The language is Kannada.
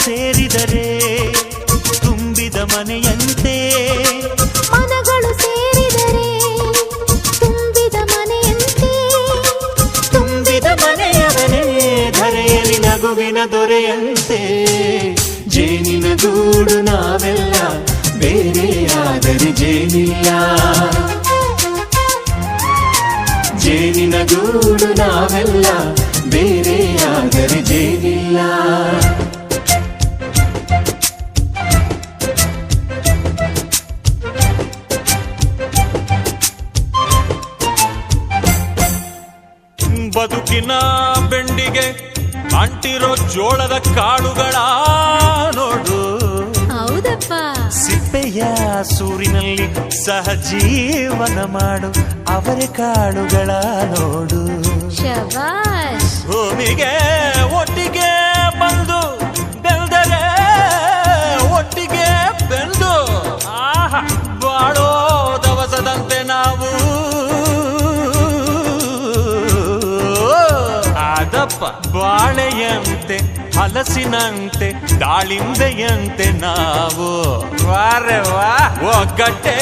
ಸೇರಿದರೆ ತುಂಬಿದ ಮನೆಯಂತೆ, ಮನಗಳು ಸೇರಿದರೆ ತುಂಬಿದ ಮನೆಯಂತೆ, ತುಂಬಿದ ಮನೆಯವನೇ ಧರೆಯಲ್ಲಿ ನಗುವಿನ ದೊರೆಯಂತೆ. ಜೇನಿನ ಗೂಡು ನಾವೆಲ್ಲ, ಬೇರೆಯಾದರೆ ಜೇನಿಲ್ಲ. ಜೇನಿನ ಗೂಡು ನಾವೆಲ್ಲ, ಬೇರೆಯಾದರೆ ಜೇನಿಲ್ಲ. ಬದುಕಿನ ಬೆಂಡಿಗೆ ಅಂಟಿರೋ ಜೋಳದ ಕಾಳುಗಳ ನೋಡು, ಹೌದಪ್ಪ. ಸಿಪ್ಪೆಯ ಸೂರಿನಲ್ಲಿ ಸಹಜೀವನ ಮಾಡು ಅವರೆ ಕಾಳುಗಳ ನೋಡು. ಶಬಾಷ್. ಭೂಮಿಗೆ ಒಟ್ಟಿಗೆ ಬಂದು ಬೆಳೆದರೆ ಒಟ್ಟಿಗೆ ಬೆಂದು ಬಾಳೋ ದವಸದಂತೆ ನಾವು. ಅದಪ್ಪ ಬಾಳೆಯಂತೆ ಹಲಸಿನಂತೆ ದಾಳಿಂಬೆಯಂತೆ ನಾವು. ವಾರೆ ವಾ ಒಗ್ಗಟ್ಟೆ